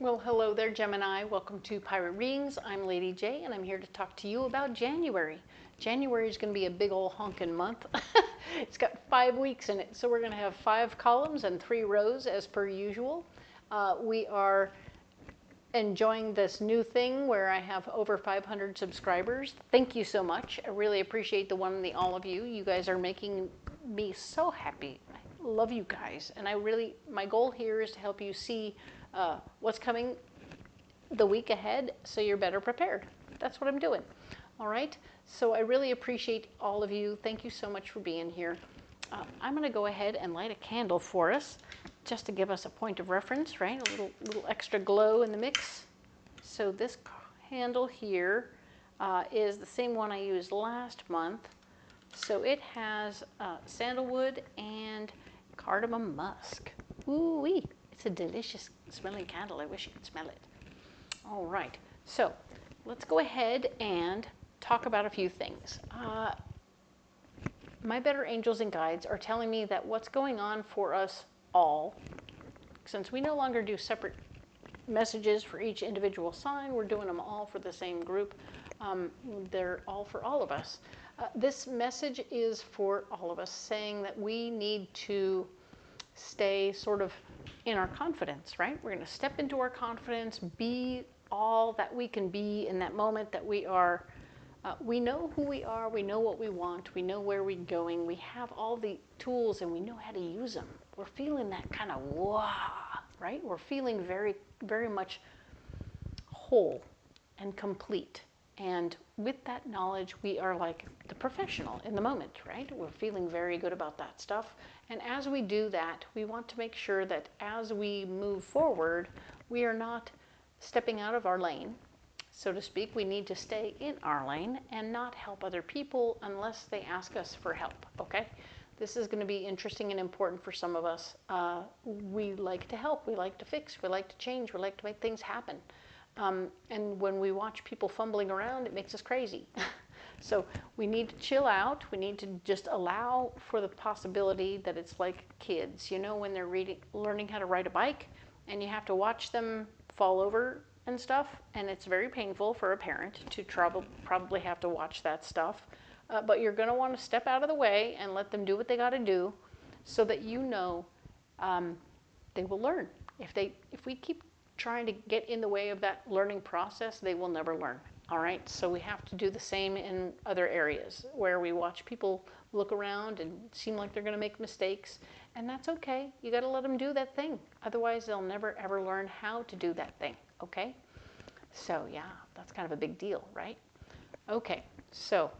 Well, hello there, Gemini. Welcome to Pirate Readings. I'm Lady J, and I'm here to talk to you about January. January is going to be a big old honkin' month. It's got 5 weeks in it, so we're going to have 5 columns and 3 rows as per usual. We are enjoying this new thing where I have over 500 subscribers. Thank you so much. I really appreciate the one and the all of you. You guys are making me so happy. I love you guys, and my goal here is to help you see what's coming the week ahead so you're better prepared. That's what I'm doing. All right. So I really appreciate all of you. Thank you so much for being here. I'm going to go ahead and light a candle for us just to give us a point of reference, right? A little extra glow in the mix. So this candle here is the same one I used last month. So it has sandalwood and cardamom musk. Ooh-wee. It's a delicious smelling candle. I wish you could smell it. All right, so let's go ahead and talk about a few things. My better angels and guides are telling me that what's going on for us all, since we no longer do separate messages for each individual sign, we're doing them all for the same group. They're all for all of us. This message is for all of us, saying that we need to stay sort of in our confidence, right? We're going to step into our confidence, be all that we can be in that moment that we are. We know who we are, we know what we want, we know where we're going, we have all the tools and we know how to use them. We're feeling that kind of wah, right? We're feeling very, very much whole and complete. And with that knowledge, we are like the professional in the moment, right? We're feeling very good about that stuff. And as we do that, we want to make sure that as we move forward, we are not stepping out of our lane, so to speak. We need to stay in our lane and not help other people unless they ask us for help, okay? This is going to be interesting and important for some of us. We like to help, we like to fix, we like to change, we like to make things happen. And when we watch people fumbling around, it makes us crazy. So we need to chill out. We need to just allow for the possibility that it's like kids, you know, when they're learning how to ride a bike, and you have to watch them fall over and stuff, and it's very painful for a parent to probably have to watch that stuff. But you're going to want to step out of the way and let them do what they got to do, so that you know they will learn. If we keep trying to get in the way of that learning process, they will never learn. All right, so we have to do the same in other areas where we watch people look around and seem like they're going to make mistakes, and that's okay. You got to let them do that thing. Otherwise, they'll never ever learn how to do that thing, okay? So yeah, that's kind of a big deal, right? Okay, so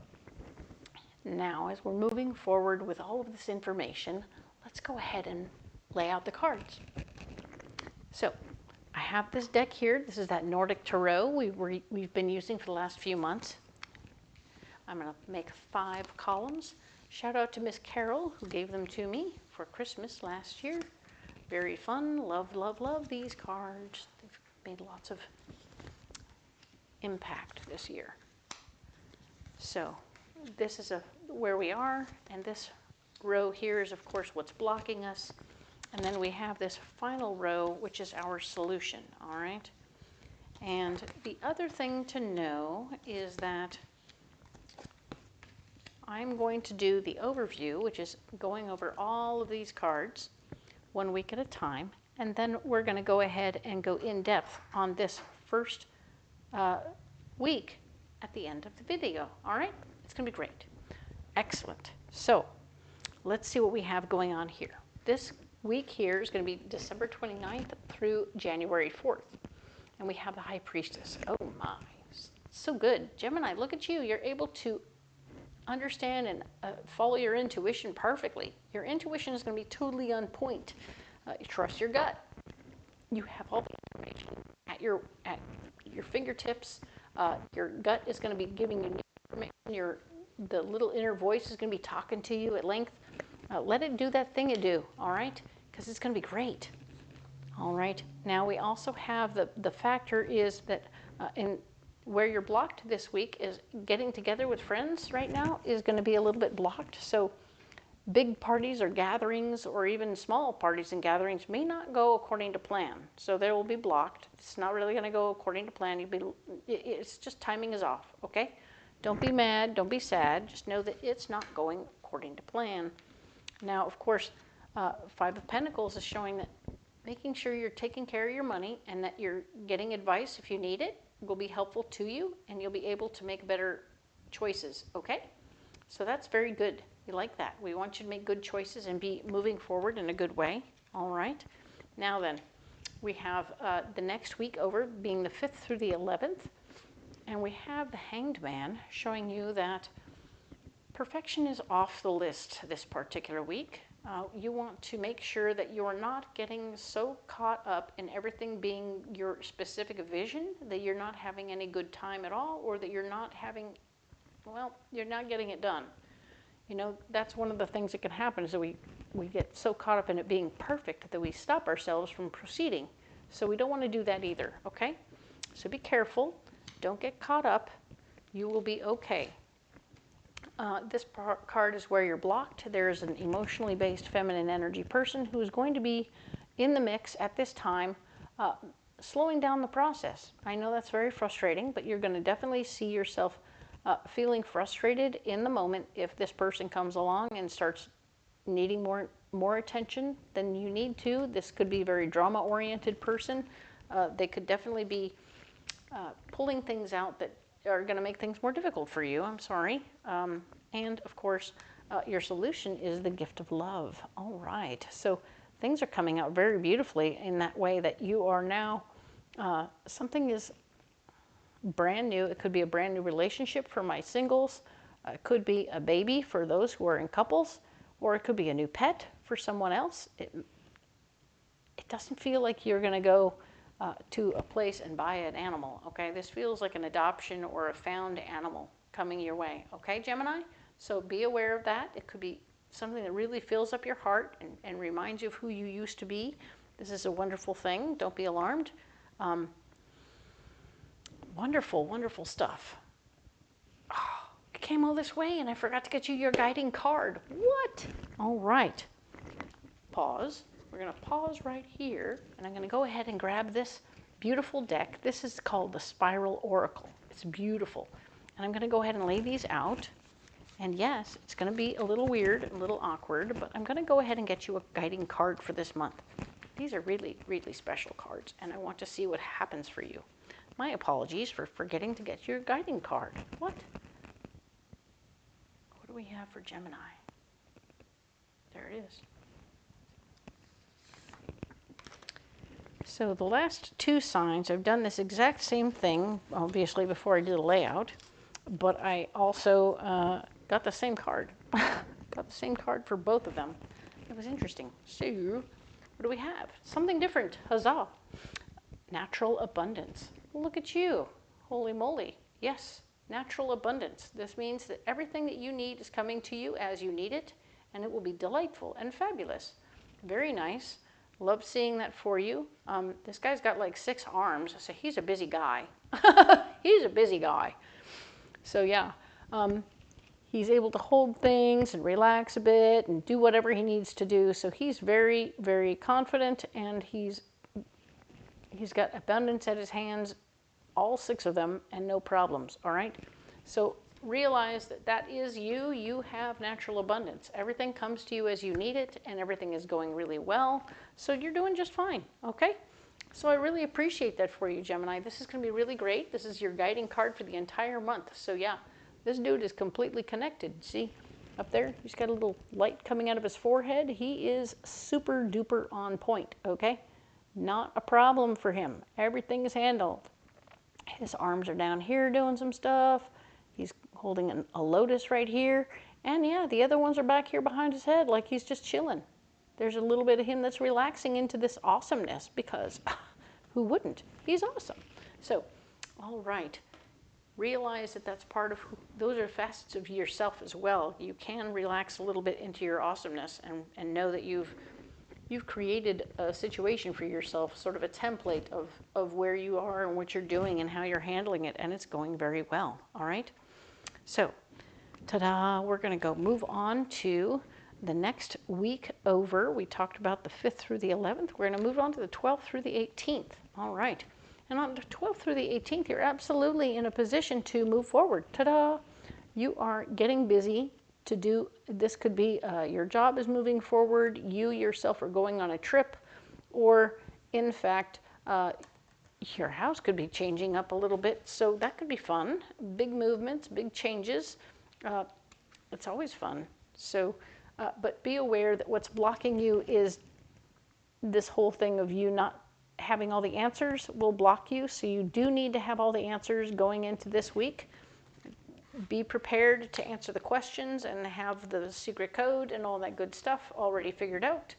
now as we're moving forward with all of this information, let's go ahead and lay out the cards. So I have this deck here. This is that Nordic Tarot we've been using for the last few months. I'm going to make 5 columns. Shout out to Miss Carol, who gave them to me for Christmas last year. Very fun. Love, love, love these cards. They've made lots of impact this year. So this is where we are, and this row here is, of course, what's blocking us. And then we have this final row, which is our solution, all right? And the other thing to know is that I'm going to do the overview, which is going over all of these cards 1 week at a time. And then we're going to go ahead and go in depth on this first week at the end of the video, all right? It's going to be great. Excellent. So let's see what we have going on here. This week here is going to be December 29th through January 4th. And we have the High Priestess. Oh my, so good. Gemini, look at you. You're able to understand and follow your intuition perfectly. Your intuition is going to be totally on point. You trust your gut. You have all the information at your fingertips. Your gut is going to be giving you information. The little inner voice is going to be talking to you at length. Let it do that thing it do, all right? Because it's going to be great. All right. Now we also have the factor is that in where you're blocked this week is getting together with friends right now is going to be a little bit blocked. So big parties or gatherings, or even small parties and gatherings, may not go according to plan. So they will be blocked. It's not really going to go according to plan. It's just timing is off, okay? Don't be mad. Don't be sad. Just know that it's not going according to plan. Now, of course, Five of Pentacles is showing that making sure you're taking care of your money and that you're getting advice if you need it will be helpful to you, and you'll be able to make better choices, okay? So that's very good. We like that. We want you to make good choices and be moving forward in a good way. All right. Now then, we have the next week over being the 5th through the 11th, and we have the Hanged Man showing you that perfection is off the list this particular week. You want to make sure that you're not getting so caught up in everything being your specific vision that you're not having any good time at all, or that you're not having, well, you're not getting it done. You know, that's one of the things that can happen, is that we get so caught up in it being perfect that we stop ourselves from proceeding. So we don't want to do that either, okay? So be careful. Don't get caught up. You will be okay. This card is where you're blocked. There's an emotionally based feminine energy person who is going to be in the mix at this time, slowing down the process. I know that's very frustrating, but you're going to definitely see yourself feeling frustrated in the moment if this person comes along and starts needing more attention than you need to. This could be a very drama-oriented person. They could definitely be pulling things out that are going to make things more difficult for you. I'm sorry. And of course, your solution is the gift of love. All right. So things are coming out very beautifully in that way, that you are now, something is brand new. It could be a brand new relationship for my singles. It could be a baby for those who are in couples, or it could be a new pet for someone else. It doesn't feel like you're going to go to a place and buy an animal, okay? This feels like an adoption or a found animal coming your way, okay, Gemini? So be aware of that. It could be something that really fills up your heart and reminds you of who you used to be. This is a wonderful thing. Don't be alarmed. Wonderful, wonderful stuff. Oh, I came all this way and I forgot to get you your guiding card. What? All right. Pause. We're going to pause right here, and I'm going to go ahead and grab this beautiful deck. This is called the Spiral Oracle. It's beautiful. And I'm going to go ahead and lay these out. And yes, it's going to be a little weird, a little awkward, but I'm going to go ahead and get you a guiding card for this month. These are really, really special cards, and I want to see what happens for you. My apologies for forgetting to get your guiding card. What? What do we have for Gemini? There it is. So the last two signs, I've done this exact same thing, obviously, before I did a layout, but I also got the same card. Got the same card for both of them. It was interesting. So, what do we have? Something different. Huzzah. Natural abundance. Look at you. Holy moly. Yes, natural abundance. This means that everything that you need is coming to you as you need it, and it will be delightful and fabulous. Very nice. Love seeing that for you. This guy's got like 6 arms, so he's a busy guy. He's a busy guy. So yeah, he's able to hold things and relax a bit and do whatever he needs to do. So he's very, very confident, and he's got abundance at his hands, all 6 of them, and no problems, all right? So realize that that is you. You have natural abundance. Everything comes to you as you need it, and everything is going really well. So you're doing just fine, okay? So I really appreciate that for you, Gemini. This is going to be really great. This is your guiding card for the entire month. So yeah, this dude is completely connected. See, up there, he's got a little light coming out of his forehead. He is super duper on point, okay? Not a problem for him. Everything is handled. His arms are down here doing some stuff. He's holding a lotus right here. And yeah, the other ones are back here behind his head like he's just chilling. There's a little bit of him that's relaxing into this awesomeness, because who wouldn't? He's awesome. So, all right. Realize that that's part of those are facets of yourself as well. You can relax a little bit into your awesomeness, and know that you've created a situation for yourself, sort of a template of where you are and what you're doing and how you're handling it, and it's going very well, all right? So, ta-da, we're going to go move on to the next week over, we talked about the 5th through the 11th. We're going to move on to the 12th through the 18th. All right. And on the 12th through the 18th, you're absolutely in a position to move forward. Ta-da! You are getting busy to do, this could be your job is moving forward, you yourself are going on a trip, or in fact, your house could be changing up a little bit, so that could be fun. Big movements, big changes, it's always fun. So, but be aware that what's blocking you is this whole thing of you not having all the answers will block you, so you do need to have all the answers going into this week. Be prepared to answer the questions and have the secret code and all that good stuff already figured out,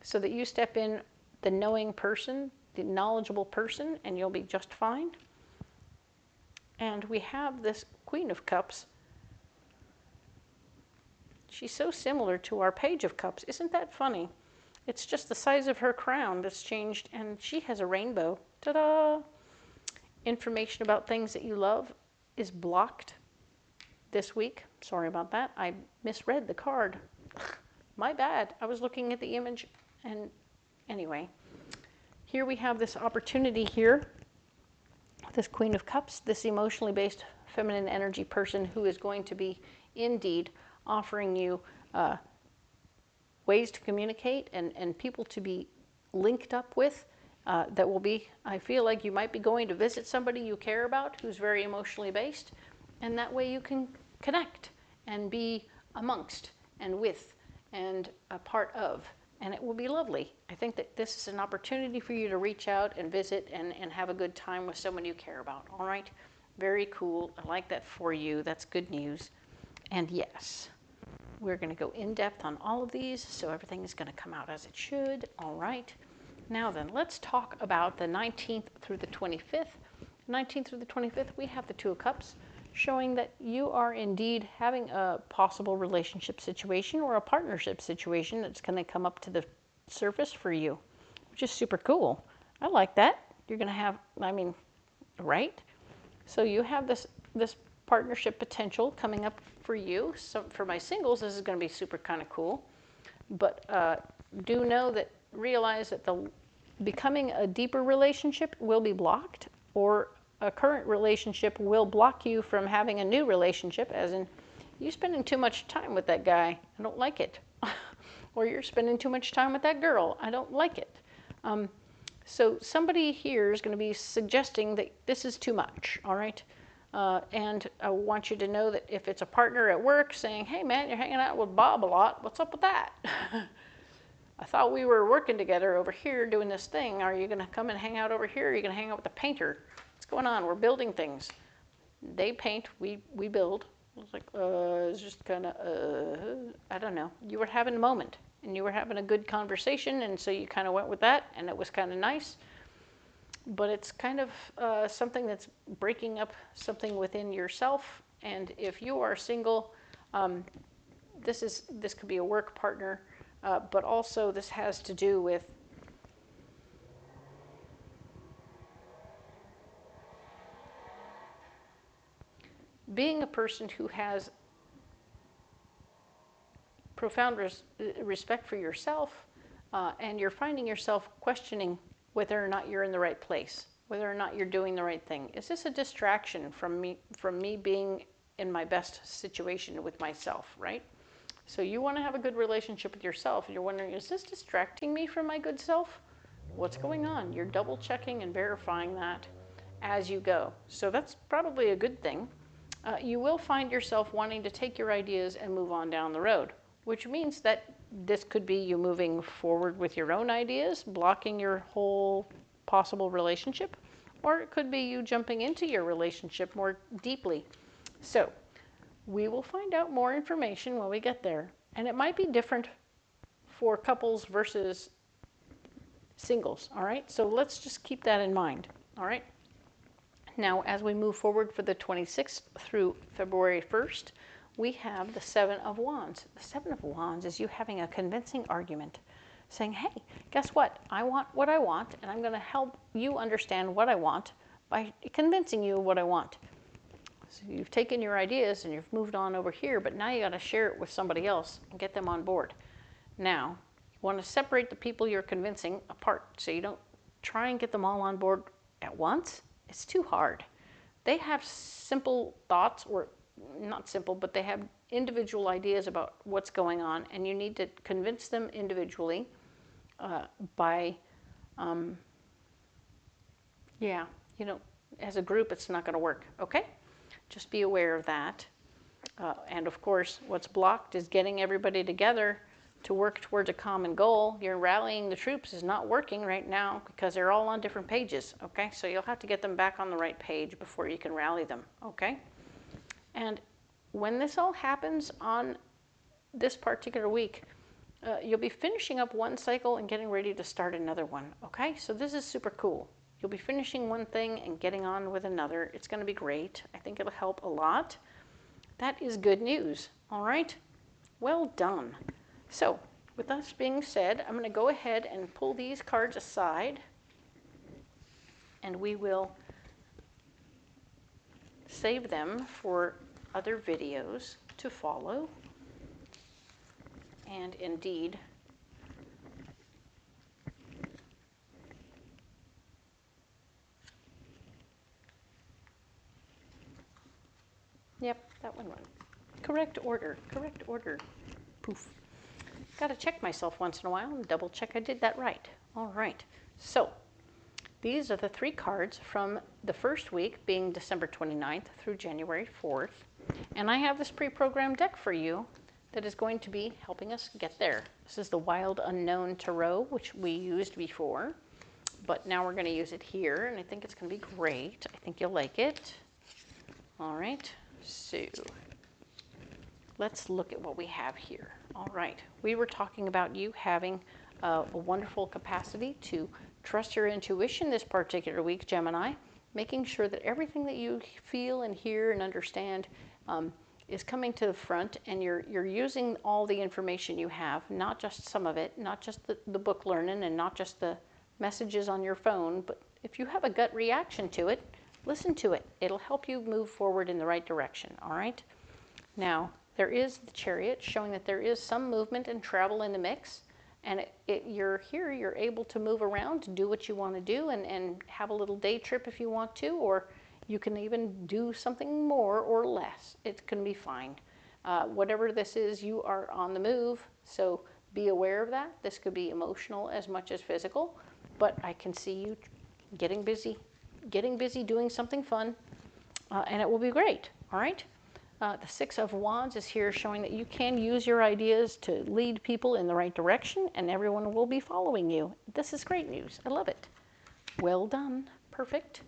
so that you step in the knowing person, the knowledgeable person, and you'll be just fine. And we have this Queen of Cups. She's so similar to our Page of Cups. Isn't that funny? It's just the size of her crown that's changed, and she has a rainbow. Ta-da! Information about things that you love is blocked this week. Sorry about that. I misread the card. My bad. I was looking at the image, and anyway. Here we have this opportunity here, this Queen of Cups, this emotionally based feminine energy person who is going to be indeed offering you ways to communicate and people to be linked up with that will be, I feel like you might be going to visit somebody you care about who's very emotionally based, and that way you can connect and be amongst and with and a part of, and it will be lovely. I think that this is an opportunity for you to reach out and visit and have a good time with someone you care about. All right? Very cool. I like that for you. That's good news. And yes, we're going to go in depth on all of these, so everything is going to come out as it should. All right. Now then, let's talk about the 19th through the 25th. 19th through the 25th, we have the Two of Cups, showing that you are indeed having a possible relationship situation or a partnership situation that's going to come up to the surface for you, which is super cool. I like that. You're going to have, I mean, right? So you have this partnership potential coming up for you. So for my singles, this is going to be super kind of cool. But do know that, realize that the becoming a deeper relationship will be blocked, or a current relationship will block you from having a new relationship, as in you spending too much time with that guy, I don't like it. Or you're spending too much time with that girl, I don't like it. So somebody here is going to be suggesting that this is too much, all right? And I want you to know that if it's a partner at work saying, hey man, you're hanging out with Bob a lot, what's up with that? I thought we were working together over here doing this thing. Are you going to come and hang out over here? Or are you going to hang out with the painter? What's going on? We're building things. They paint, we build. I was like, it's just kind of, I don't know. You were having a moment, and you were having a good conversation, and so you kind of went with that, and it was kind of nice. But it's kind of something that's breaking up something within yourself. And if you are single, this could be a work partner, but also this has to do with being a person who has profound respect for yourself, and you're finding yourself questioning whether or not you're in the right place, whether or not you're doing the right thing. Is this a distraction from me being in my best situation with myself, right? So you want to have a good relationship with yourself, and you're wondering, is this distracting me from my good self? What's going on? You're double checking and verifying that as you go. So that's probably a good thing. You will find yourself wanting to take your ideas and move on down the road, which means that this could be you moving forward with your own ideas, blocking your whole possible relationship, or it could be you jumping into your relationship more deeply. So we will find out more information when we get there, and it might be different for couples versus singles, all right? So let's just keep that in mind, all right? Now, as we move forward for the 26th through February 1st, we have the Seven of Wands. The Seven of Wands is you having a convincing argument, saying, hey, guess what? I want what I want, and I'm going to help you understand what I want by convincing you of what I want. So you've taken your ideas and you've moved on over here, but now you got to share it with somebody else and get them on board. Now, you want to separate the people you're convincing apart so you don't try and get them all on board at once. It's too hard. They have simple thoughts, or not simple, but they have individual ideas about what's going on, and you need to convince them individually yeah, you know, as a group, it's not going to work, okay? Just be aware of that. And of course, what's blocked is getting everybody together to work towards a common goal. Your rallying the troops is not working right now because they're all on different pages, okay? So you'll have to get them back on the right page before you can rally them, okay? And when this all happens on this particular week, you'll be finishing up one cycle and getting ready to start another one, okay? So this is super cool. You'll be finishing one thing and getting on with another. It's going to be great. I think it'll help a lot. That is good news, all right? Well done. So, with that being said, I'm going to go ahead and pull these cards aside, and we will save them for other videos to follow. And indeed, yep, that one went. Correct order, correct order. Poof. Got to check myself once in a while and double check I did that right. All right, so these are the 3 cards from the first week, being December 29th through January 4th. And I have this pre-programmed deck for you that is going to be helping us get there. This is the Wild Unknown Tarot, which we used before, but now we're going to use it here, and I think it's going to be great. I think you'll like it. All right, so let's look at what we have here. All right, we were talking about you having a wonderful capacity to trust your intuition this particular week, Gemini, making sure that everything that you feel and hear and understand is coming to the front, and you're using all the information you have, not just some of it, not just the book learning and not just the messages on your phone, but if you have a gut reaction to it, listen to it. It'll help you move forward in the right direction, all right? Now, there is the Chariot showing that there is some movement and travel in the mix, and you're here, you're able to move around to do what you want to do and have a little day trip if you want to, or you can even do something more or less. It can be fine. Whatever this is, you are on the move, so be aware of that. This could be emotional as much as physical, but I can see you getting busy doing something fun, and it will be great, all right? The 6 of Wands is here showing that you can use your ideas to lead people in the right direction, and everyone will be following you. This is great news. I love it. Well done. Perfect.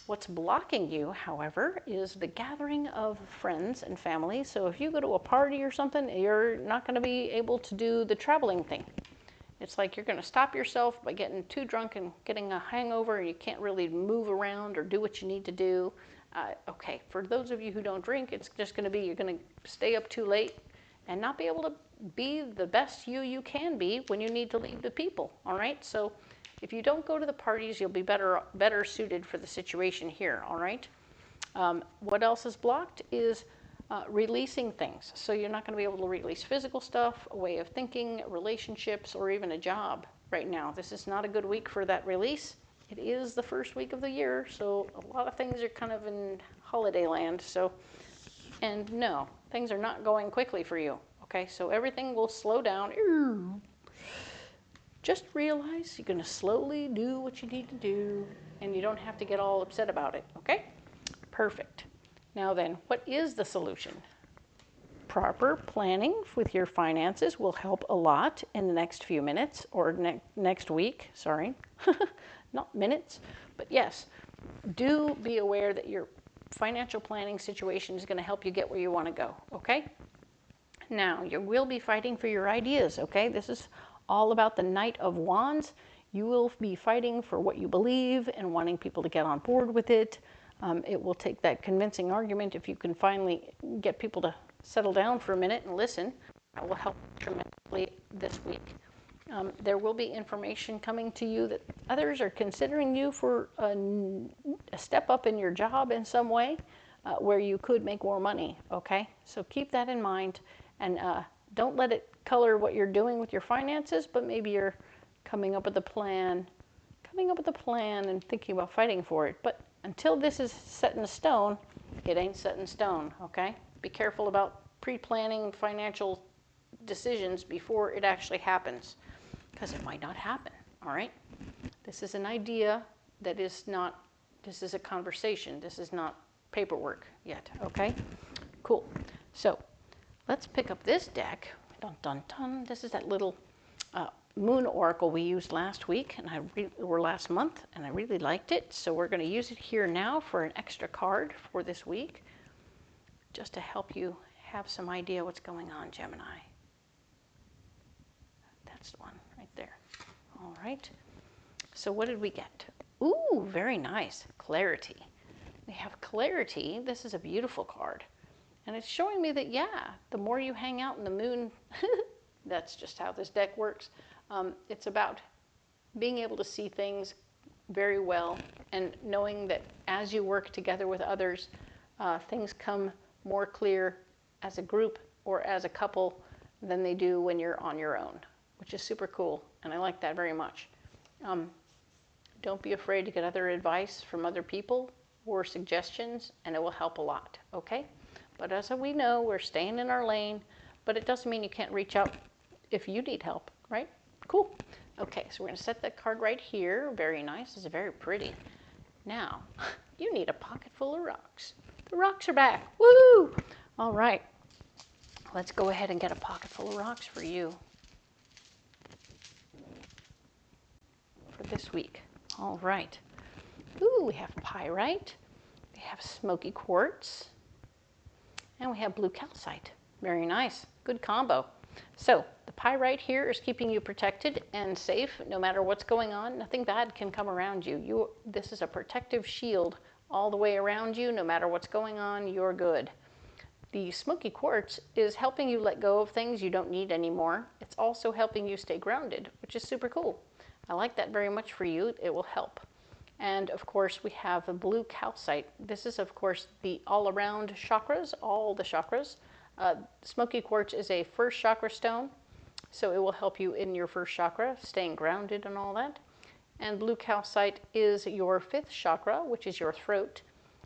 What's blocking you, however, is the gathering of friends and family. So if you go to a party or something, you're not going to be able to do the traveling thing. It's like you're going to stop yourself by getting too drunk and getting a hangover, and you can't really move around or do what you need to do. Okay, for those of you who don't drink, it's just going to be you're going to stay up too late and not be able to be the best you can be when you need to lead the people, all right? So if you don't go to the parties, you'll be better suited for the situation here, all right? What else is blocked is releasing things. So you're not going to be able to release physical stuff, a way of thinking, relationships, or even a job right now. This is not a good week for that release. It is the first week of the year, so a lot of things are kind of in holiday land. So, and no, things are not going quickly for you, okay? So everything will slow down. Just realize you're going to slowly do what you need to do, and you don't have to get all upset about it, okay? Perfect. Now then, what is the solution? Proper planning with your finances will help a lot in the next few minutes, or next week, sorry. Not minutes, but yes, do be aware that your financial planning situation is going to help you get where you want to go, okay? Now, you will be fighting for your ideas, okay? This is all about the Knight of Wands. You will be fighting for what you believe and wanting people to get on board with it. It will take that convincing argument if you can finally get people to settle down for a minute and listen. That will help tremendously this week. There will be information coming to you that others are considering you for a step up in your job in some way. where you could make more money, okay? So keep that in mind, and don't let it color what you're doing with your finances, but maybe you're coming up with a plan and thinking about fighting for it. But until this is set in stone, it ain't set in stone, okay? Be careful about pre-planning financial decisions before it actually happens, because it might not happen, all right? This is an idea that is not, this is a conversation. This is not paperwork yet, okay? Cool. So let's pick up this deck. Dun, dun, dun. This is that little moon oracle we used last week, or last month, and I really liked it. So we're going to use it here now for an extra card for this week, just to help you have some idea what's going on, Gemini. That's the one right there. All right. So what did we get? Ooh, very nice. Clarity. We have clarity. This is a beautiful card. And it's showing me that, yeah, the more you hang out in the moon, that's just how this deck works. It's about being able to see things very well and knowing that as you work together with others, things come more clear as a group or as a couple than they do when you're on your own, which is super cool. And I like that very much. Don't be afraid to get other advice from other people or suggestions, and it will help a lot, okay? But as we know, we're staying in our lane, but it doesn't mean you can't reach out if you need help, right? Cool. Okay, so we're going to set that card right here. Very nice. This is very pretty. Now, you need a pocket full of rocks. The rocks are back. Woo! All right. Let's go ahead and get a pocket full of rocks for you for this week. All right. Ooh, we have pyrite. We have smoky quartz. And we have blue calcite. Very nice. Good combo. So the pyrite here is keeping you protected and safe no matter what's going on. Nothing bad can come around you. This is a protective shield all the way around you. No matter what's going on, you're good. The smoky quartz is helping you let go of things you don't need anymore. It's also helping you stay grounded, which is super cool. I like that very much for you. It will help. And of course, we have a blue calcite. This is, of course, the all-around chakras, all the chakras. Smoky quartz is a first chakra stone, so it will help you in your first chakra, staying grounded and all that. And blue calcite is your fifth chakra, which is your throat.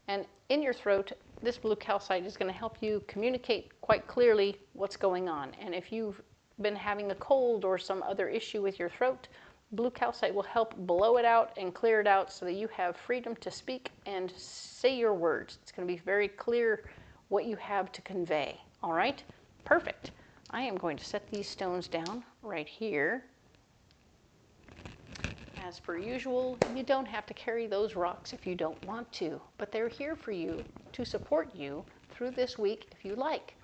And in your throat, this blue calcite is going to help you communicate quite clearly what's going on. And if you've been having a cold or some other issue with your throat, blue calcite will help blow it out and clear it out so that you have freedom to speak and say your words. It's going to be very clear what you have to convey. All right? Perfect. I am going to set these stones down right here. As per usual, you don't have to carry those rocks if you don't want to, but they're here for you to support you through this week if you like.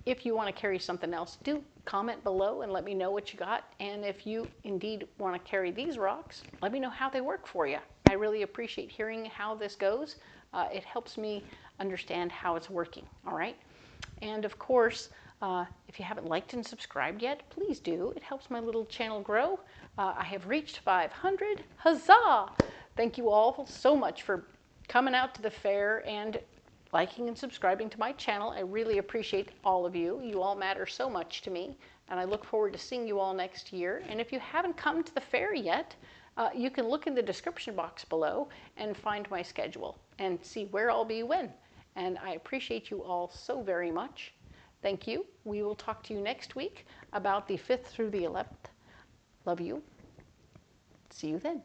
If you want to carry something else, do comment below and let me know what you got. And if you indeed want to carry these rocks, let me know how they work for you. I really appreciate hearing how this goes. It helps me understand how it's working, all right? And of course, if you haven't liked and subscribed yet, please do. It helps my little channel grow. I have reached 500. Huzzah! Thank you all so much for coming out to the fair and liking and subscribing to my channel. I really appreciate all of you. You all matter so much to me, and I look forward to seeing you all next year. And if you haven't come to the fair yet, you can look in the description box below and find my schedule and see where I'll be when. And I appreciate you all so very much. Thank you. We will talk to you next week about the 5th through the 11th. Love you. See you then.